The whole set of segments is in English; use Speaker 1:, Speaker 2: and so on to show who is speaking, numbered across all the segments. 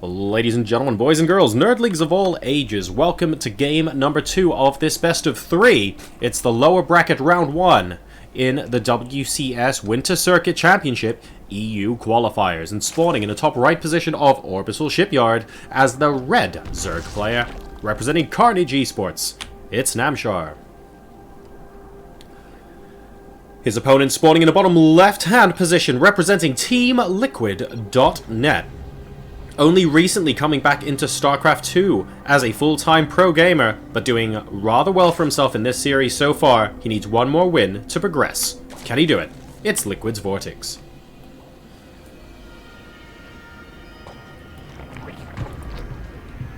Speaker 1: Ladies and gentlemen, boys and girls, nerdlings of all ages, welcome to game number 2 of this best of 3. It's the lower bracket round 1 in the WCS Winter Circuit Championship EU Qualifiers, and spawning in the top right position of Orbital Shipyard as the red Zerg player, representing Karnage eSports. It's Namshar. His opponent spawning in the bottom left-hand position, representing Team Liquid.net. Only recently coming back into StarCraft 2 as a full-time pro gamer, but doing rather well for himself in this series so far. He needs one more win to progress. Can he do it? It's Liquid's VortiX.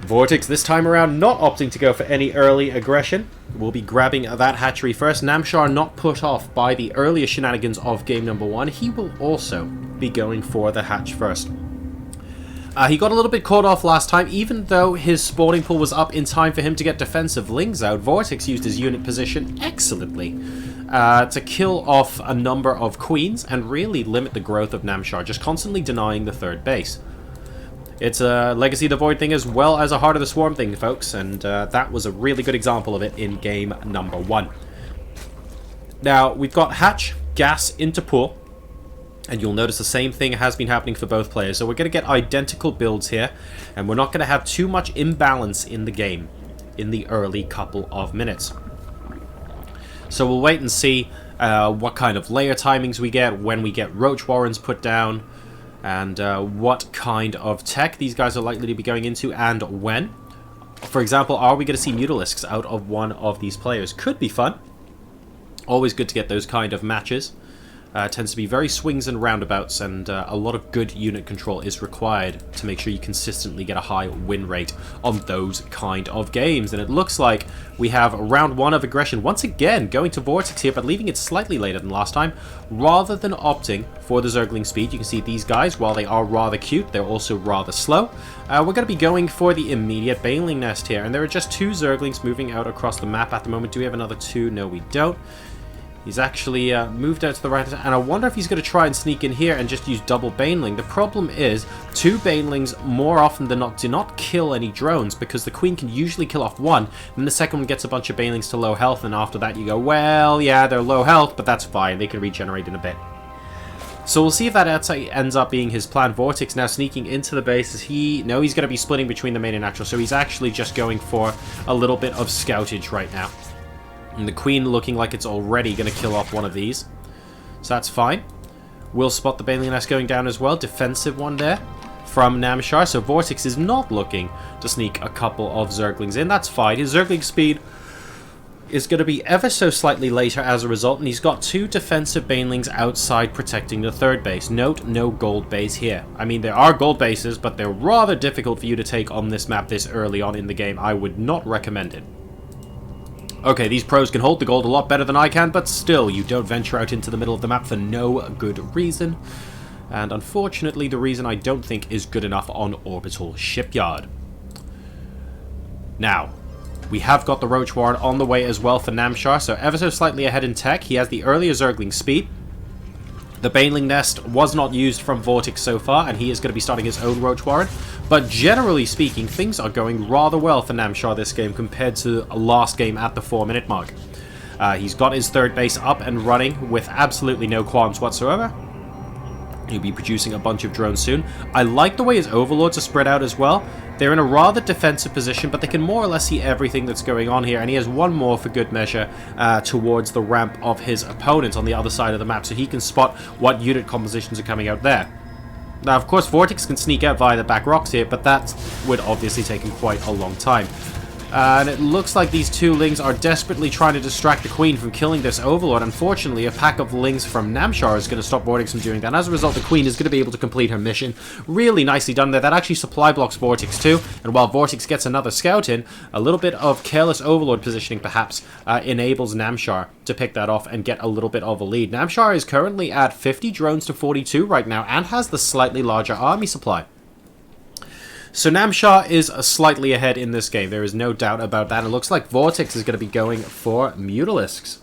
Speaker 1: VortiX this time around not opting to go for any early aggression. We'll be grabbing that hatchery first. Namshar not put off by the earlier shenanigans of game number 1. He will also be going for the hatch first. He got a little bit caught off last time, even though his spawning pool was up in time for him to get defensive lings out. VortiX used his unit position excellently to kill off a number of queens and really limit the growth of Namshar, just constantly denying the third base. It's a Legacy of the Void thing as well as a Heart of the Swarm thing, folks, and that was a really good example of it in game number 1. Now, we've got hatch, gas into pool. And you'll notice the same thing has been happening for both players. So we're going to get identical builds here. And we're not going to have too much imbalance in the game in the early couple of minutes. So we'll wait and see what kind of layer timings we get, when we get Roach Warrens put down, and what kind of tech these guys are likely to be going into, and when. For example, are we going to see Mutalisks out of one of these players? Could be fun. Always good to get those kind of matches. Tends to be very swings and roundabouts, and a lot of good unit control is required to make sure you consistently get a high win rate on those kind of games. And it looks like we have round 1 of aggression once again going to VortiX here, but leaving it slightly later than last time. Rather than opting for the Zergling speed, you can see these guys, while they are rather cute, they're also rather slow. We're going to be going for the immediate Baneling Nest here, and there are just 2 Zerglings moving out across the map at the moment. Do we have another 2? No, we don't. He's actually moved out to the right, and I wonder if he's going to try and sneak in here and just use double Baneling. The problem is, 2 Banelings more often than not do not kill any drones, because the Queen can usually kill off one, and the second one gets a bunch of Banelings to low health, and after that you go, well, yeah, they're low health, but that's fine, they can regenerate in a bit. So we'll see if that ends up being his plan. VortiX now sneaking into the base as he's going to be splitting between the main and natural, so he's actually just going for a little bit of scoutage right now. And the Queen looking like it's already going to kill off one of these. So that's fine. We'll spot the Baneling Nest going down as well. Defensive one there from Namshar. So VortiX is not looking to sneak a couple of Zerglings in. That's fine. His Zergling speed is going to be ever so slightly later as a result. And he's got 2 defensive Banelings outside protecting the third base. Note, no gold base here. I mean, there are gold bases, but they're rather difficult for you to take on this map this early on in the game. I would not recommend it. Okay, these pros can hold the gold a lot better than I can, but still, you don't venture out into the middle of the map for no good reason. And unfortunately, the reason I don't think is good enough on Orbital Shipyard. Now, we have got the Roach Warren on the way as well for Namshar, so ever so slightly ahead in tech. He has the earlier Zergling speed. The Baneling Nest was not used from VortiX so far, and he is going to be starting his own Roach Warren. But generally speaking, things are going rather well for Namshar this game compared to last game at the 4-minute mark. He's got his third base up and running with absolutely no qualms whatsoever. He'll be producing a bunch of drones soon. I like the way his overlords are spread out as well. They're in a rather defensive position, but they can more or less see everything that's going on here. And he has one more for good measure towards the ramp of his opponent on the other side of the map, so he can spot what unit compositions are coming out there. Now, of course, VortiX can sneak out via the back rocks here, but that would obviously take him quite a long time. And it looks like these 2 Lings are desperately trying to distract the Queen from killing this Overlord. Unfortunately, a pack of Lings from Namshar is going to stop VortiX from doing that. And as a result, the Queen is going to be able to complete her mission. Really nicely done there. That actually supply blocks VortiX too. And while VortiX gets another scout in, a little bit of careless Overlord positioning perhaps enables Namshar to pick that off and get a little bit of a lead. Namshar is currently at 50 drones to 42 right now and has the slightly larger army supply. So Namshar is slightly ahead in this game. There is no doubt about that. It looks like VortiX is going to be going for Mutalisks.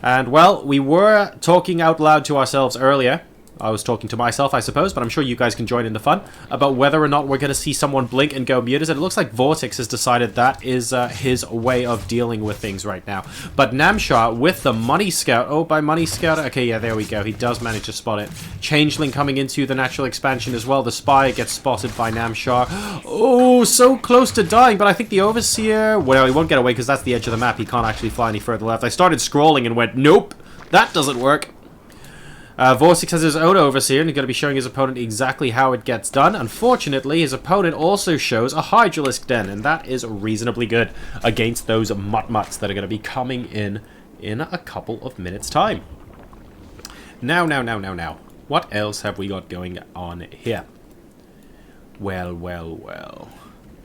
Speaker 1: And, well, we were talking out loud to ourselves earlier I was talking to myself, I suppose, but I'm sure you guys can join in the fun about whether or not we're going to see someone blink and go muted. And it looks like VortiX has decided that is his way of dealing with things right now. But Namshar with the Money Scout. Oh, by Money Scout. Okay, yeah, there we go. He does manage to spot it. Changeling coming into the natural expansion as well. The Spy gets spotted by Namshar. Oh, so close to dying, but I think the Overseer... Well, he won't get away because that's the edge of the map. He can't actually fly any further left. I started scrolling and went, nope, that doesn't work. VortiX has his own Overseer and he's going to be showing his opponent exactly how it gets done. Unfortunately, his opponent also shows a Hydralisk Den, and that is reasonably good against those Mutt-Mutts that are going to be coming in a couple of minutes' time. Now. What else have we got going on here? Well.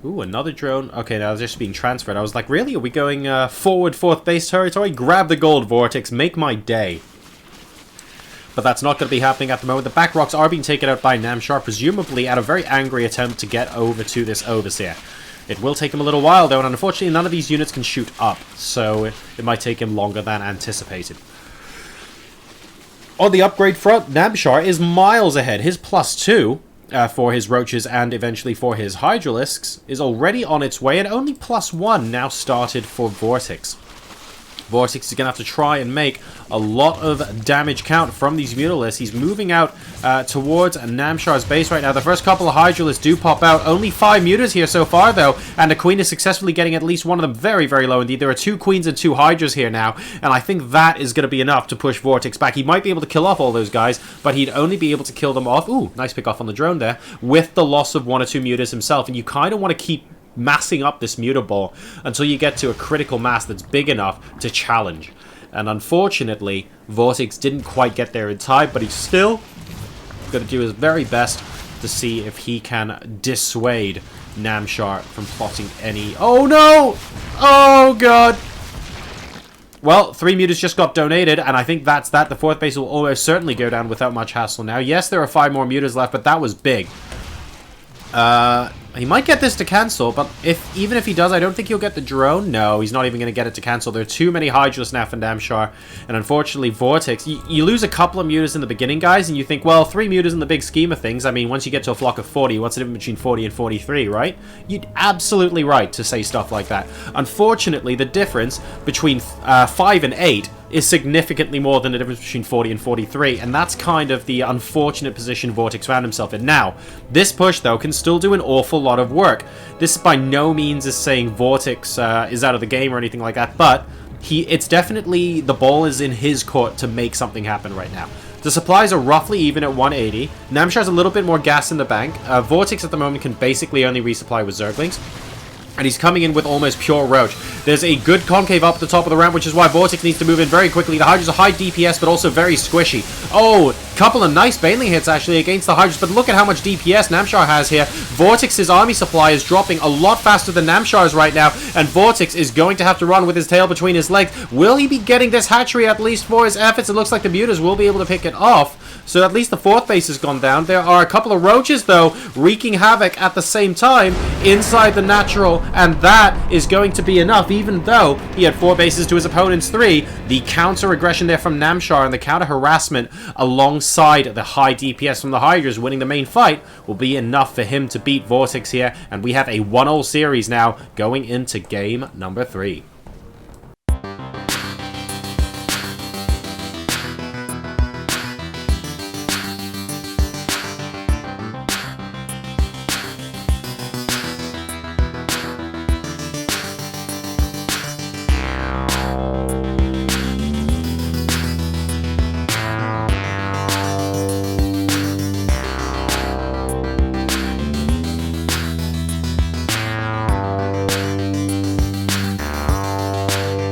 Speaker 1: Ooh, another drone. Okay, now it's just being transferred. I was like, really? Are we going forward 4th base territory? Grab the gold, VortiX. Make my day. But that's not going to be happening at the moment. The back rocks are being taken out by Namshar, presumably at a very angry attempt to get over to this Overseer. It will take him a little while, though, and unfortunately none of these units can shoot up, so it might take him longer than anticipated. On the upgrade front, Namshar is miles ahead. His +2 for his Roaches and eventually for his Hydralisks is already on its way, and only +1 now started for VortiX. VortiX is going to have to try and make a lot of damage count from these Mutalisks. He's moving out towards Namshar's base right now. The first couple of Hydralisks do pop out. Only 5 Mutas here so far, though, and the Queen is successfully getting at least one of them very, very low indeed. There are 2 Queens and 2 Hydras here now, and I think that is going to be enough to push VortiX back. He might be able to kill off all those guys, but he'd only be able to kill them off. Ooh, nice pick off on the drone there, with the loss of 1 or 2 Mutas himself, and you kind of want to keep massing up this Mutaball until you get to a critical mass that's big enough to challenge. And unfortunately, VortiX didn't quite get there in time, but he's still going to do his very best to see if he can dissuade Namshar from plotting any... Oh no! Oh god! Well, 3 Mutas just got donated, and I think that's that. The 4th base will almost certainly go down without much hassle now. Yes, there are 5 more Mutas left, but that was big. He might get this to cancel, but even if he does, I don't think he'll get the drone. No, he's not even going to get it to cancel. There are too many Hydras now for Namshar, and unfortunately, VortiX, you lose a couple of Mutas in the beginning, guys, and you think, well, 3 Mutas in the big scheme of things. I mean, once you get to a flock of 40, what's the difference between 40 and 43, right? You're absolutely right to say stuff like that. Unfortunately, the difference between 5 and 8 is significantly more than the difference between 40 and 43, and that's kind of the unfortunate position VortiX found himself in. Now, this push, though, can still do an awful lot of work. This by no means is saying VortiX is out of the game or anything like that, but it's definitely, the ball is in his court to make something happen right now. The supplies are roughly even at 180. Namshar's a little bit more gas in the bank. VortiX at the moment can basically only resupply with Zerglings, and he's coming in with almost pure Roach. There's a good concave up at the top of the ramp, which is why VortiX needs to move in very quickly. The Hydras are high DPS, but also very squishy. Oh, couple of nice Baneling hits, actually, against the Hydras, but look at how much DPS Namshar has here. VortiX's army supply is dropping a lot faster than Namshar's right now, and VortiX is going to have to run with his tail between his legs. Will he be getting this hatchery at least for his efforts? It looks like the Mutas will be able to pick it off. So at least the 4th base has gone down. There are a couple of Roaches, though, wreaking havoc at the same time inside the natural, and that is going to be enough, even though he had 4 bases to his opponent's 3. The counter-aggression there from Namshar and the counter-harassment alongside the high DPS from the Hydras winning the main fight will be enough for him to beat VortiX here, and we have a 1-all series now going into game number 3.